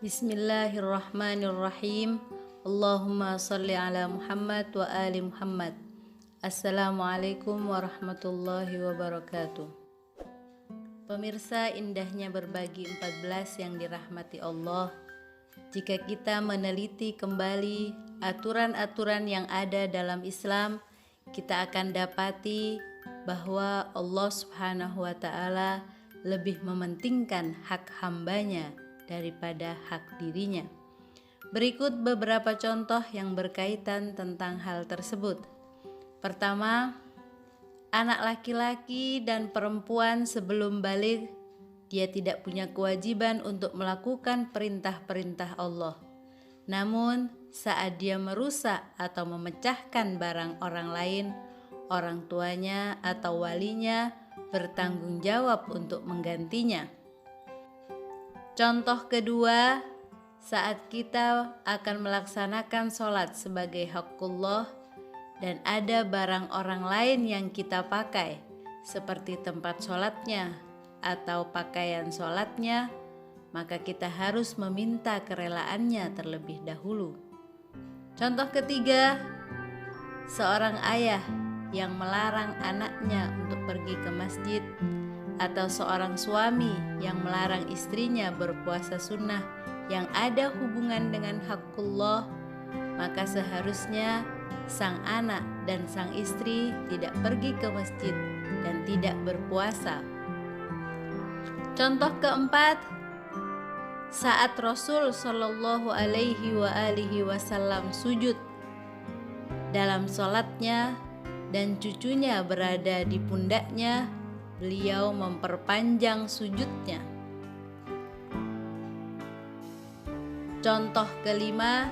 Bismillahirrahmanirrahim. Allahumma salli ala Muhammad wa ali Muhammad. Assalamualaikum warahmatullahi wabarakatuh. Pemirsa, indahnya berbagi 14 yang dirahmati Allah. Jika kita meneliti kembali aturan-aturan yang ada dalam Islam, kita akan dapati bahwa Allah Subhanahu wa ta'ala lebih mementingkan hak hambanya daripada hak dirinya. Berikut beberapa contoh yang berkaitan tentang hal tersebut. Pertama, anak laki-laki dan perempuan sebelum balik, dia tidak punya kewajiban untuk melakukan perintah-perintah Allah. Namun, saat dia merusak atau memecahkan barang orang lain, orang tuanya atau walinya bertanggung jawab untuk menggantinya. Contoh kedua, saat kita akan melaksanakan sholat sebagai haqqullah dan ada barang orang lain yang kita pakai, seperti tempat sholatnya atau pakaian sholatnya, maka kita harus meminta kerelaannya terlebih dahulu. Contoh ketiga, seorang ayah yang melarang anaknya untuk pergi ke masjid, atau seorang suami yang melarang istrinya berpuasa sunnah yang ada hubungan dengan haqqullah, maka seharusnya sang anak dan sang istri tidak pergi ke masjid dan tidak berpuasa. Contoh keempat, saat Rasul Shallallahu Alaihi Wasallam sujud dalam sholatnya dan cucunya berada di pundaknya, beliau memperpanjang sujudnya. Contoh kelima,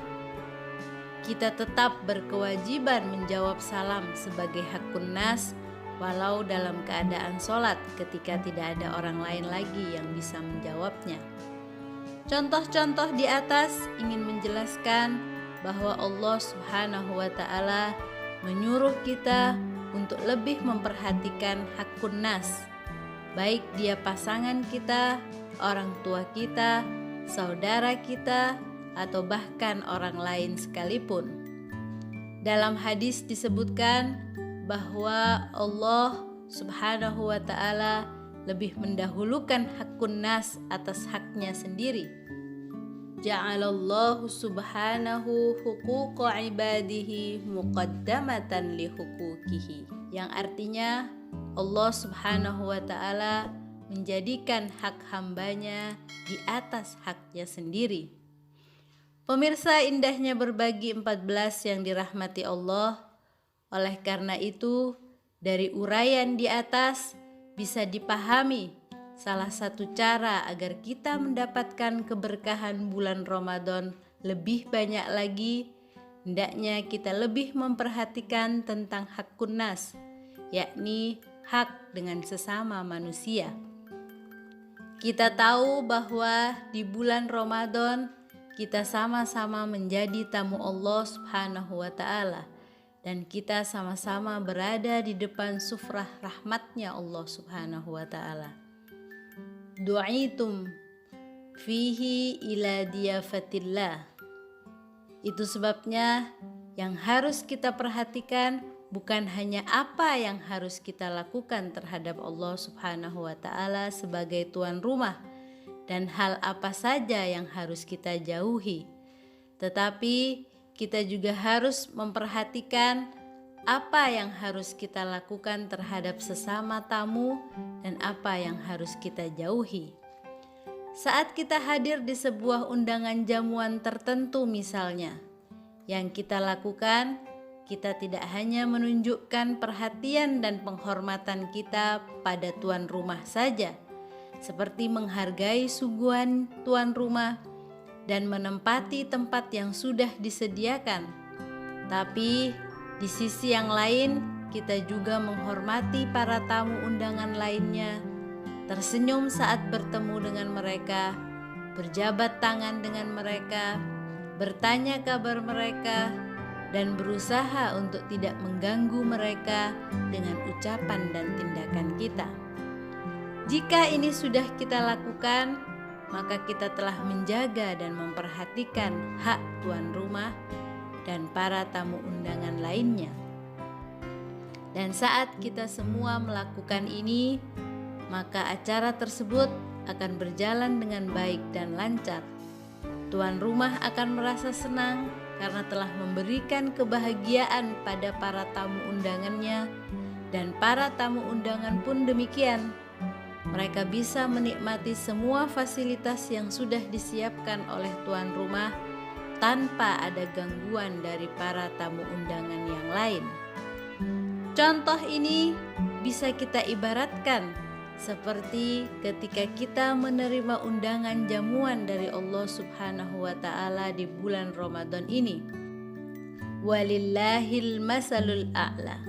kita tetap berkewajiban menjawab salam sebagai hakun nas walau dalam keadaan sholat ketika tidak ada orang lain lagi yang bisa menjawabnya. Contoh-contoh di atas ingin menjelaskan bahwa Allah Subhanahu wa ta'ala menyuruh kita untuk lebih memperhatikan hakun nas, baik dia pasangan kita, orang tua kita, saudara kita, atau bahkan orang lain sekalipun. Dalam hadis disebutkan bahwa Allah Subhanahu wa ta'ala lebih mendahulukan hakun nas atas haknya sendiri. Ja'alallahu subhanahu huquqa ibadihi muqaddamatan li huquqihi, yang artinya Allah Subhanahu wa ta'ala menjadikan hak hambanya di atas haknya sendiri. Pemirsa, indahnya berbagi 14 yang dirahmati Allah. Oleh karena itu, dari uraian di atas bisa dipahami salah satu cara agar kita mendapatkan keberkahan bulan Ramadan lebih banyak lagi, hendaknya kita lebih memperhatikan tentang hakun nas, yakni hak dengan sesama manusia. Kita tahu bahwa di bulan Ramadan kita sama-sama menjadi tamu Allah Subhanahu wa ta'ala, dan kita sama-sama berada di depan sufrah rahmatnya Allah Subhanahu wa ta'ala. Du'itum fihi ila diyafatillah. Itu sebabnya yang harus kita perhatikan bukan hanya apa yang harus kita lakukan terhadap Allah Subhanahu wa ta'ala sebagai tuan rumah dan hal apa saja yang harus kita jauhi, tetapi kita juga harus memperhatikan apa yang harus kita lakukan terhadap sesama tamu dan apa yang harus kita jauhi. Saat kita hadir di sebuah undangan jamuan tertentu misalnya, yang kita lakukan, kita tidak hanya menunjukkan perhatian dan penghormatan kita pada tuan rumah saja, seperti menghargai suguhan tuan rumah dan menempati tempat yang sudah disediakan, tapi di sisi yang lain kita juga menghormati para tamu undangan lainnya, tersenyum saat bertemu dengan mereka, berjabat tangan dengan mereka, bertanya kabar mereka, dan berusaha untuk tidak mengganggu mereka dengan ucapan dan tindakan kita. Jika ini sudah kita lakukan, maka kita telah menjaga dan memperhatikan hak tuan rumah dan para tamu undangan lainnya. Dan saat kita semua melakukan ini, maka acara tersebut akan berjalan dengan baik dan lancar. Tuan rumah akan merasa senang karena telah memberikan kebahagiaan pada para tamu undangannya, dan para tamu undangan pun demikian. Mereka bisa menikmati semua fasilitas yang sudah disiapkan oleh tuan rumah tanpa ada gangguan dari para tamu undangan yang lain. Contoh ini bisa kita ibaratkan seperti ketika kita menerima undangan jamuan dari Allah Subhanahu wa Ta'ala di bulan Ramadan ini. Walillahil masalul a'la.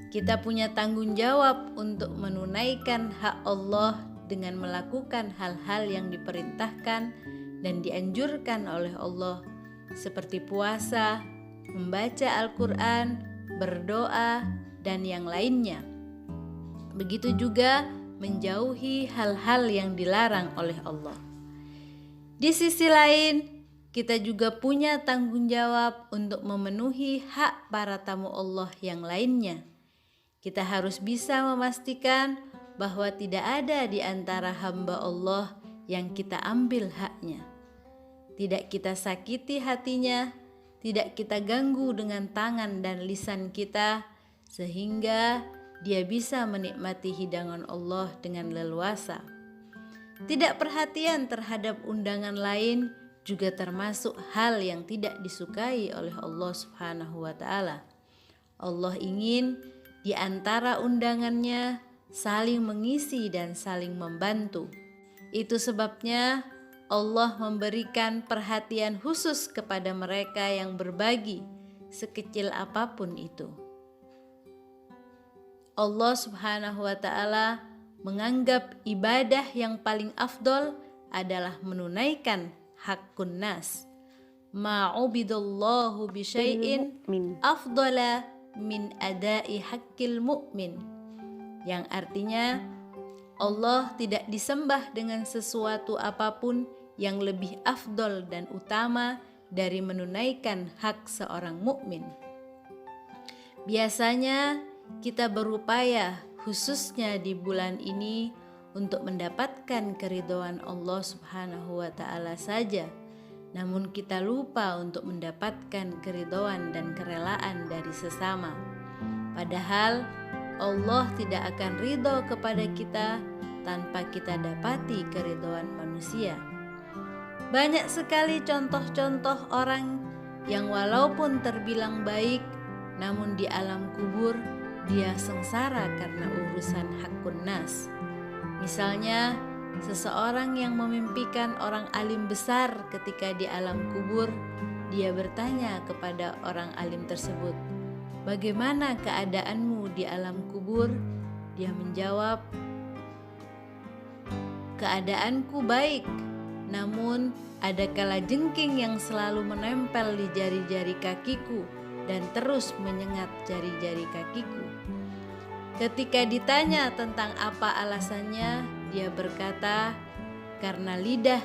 Kita punya tanggung jawab untuk menunaikan hak Allah dengan melakukan hal-hal yang diperintahkan dan dianjurkan oleh Allah, seperti puasa, membaca Al-Quran, berdoa, dan yang lainnya. Begitu juga menjauhi hal-hal yang dilarang oleh Allah. Di sisi lain, kita juga punya tanggung jawab untuk memenuhi hak para tamu Allah yang lainnya. Kita harus bisa memastikan bahwa tidak ada di antara hamba Allah yang kita ambil haknya. Tidak kita sakiti hatinya, tidak kita ganggu dengan tangan dan lisan kita, sehingga dia bisa menikmati hidangan Allah dengan leluasa. Tidak perhatian terhadap undangan lain juga termasuk hal yang tidak disukai oleh Allah Subhanahu wa Ta'ala. Allah ingin di antara undangannya saling mengisi dan saling membantu. Itu sebabnya Allah memberikan perhatian khusus kepada mereka yang berbagi, sekecil apapun itu. Allah Subhanahu wa Ta'ala menganggap ibadah yang paling afdol adalah menunaikan haqqun nas. Ma'ubidallahu bisyai'in afdala min adai haqqil mu'min. Yang artinya Allah tidak disembah dengan sesuatu apapun yang lebih afdol dan utama dari menunaikan hak seorang mukmin. Biasanya kita berupaya khususnya di bulan ini untuk mendapatkan keridhaan Allah Subhanahu wa Ta'ala saja. Namun kita lupa untuk mendapatkan keridhaan dan kerelaan dari sesama. Padahal Allah tidak akan ridho kepada kita tanpa kita dapati keridhaan manusia. Banyak sekali contoh-contoh orang yang walaupun terbilang baik, namun di alam kubur dia sengsara karena urusan haqqun nas. Misalnya, seseorang yang memimpikan orang alim besar ketika di alam kubur, dia bertanya kepada orang alim tersebut, "Bagaimana keadaanmu di alam kubur?" Dia menjawab, "Keadaanku baik, namun ada kalajengking yang selalu menempel di jari-jari kakiku dan terus menyengat jari-jari kakiku." Ketika ditanya tentang apa alasannya, dia berkata, "Karena lidah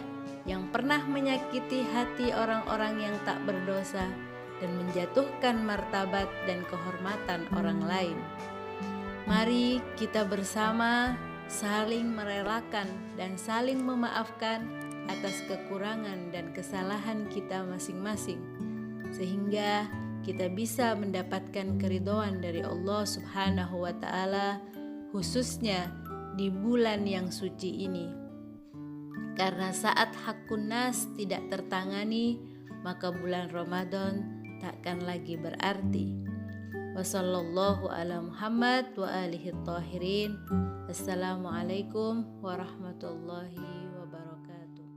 yang pernah menyakiti hati orang-orang yang tak berdosa dan menjatuhkan martabat dan kehormatan orang lain." Mari kita bersama saling merelakan dan saling memaafkan atas kekurangan dan kesalahan kita masing-masing, sehingga kita bisa mendapatkan keridhaan dari Allah Subhanahu wa Ta'ala, khususnya di bulan yang suci ini. Karena saat haqqun nas tidak tertangani, maka bulan Ramadan takkan lagi berarti. Wassallallahu ala Muhammad wa alihi tahirin. Assalamualaikum warahmatullahi wabarakatuh.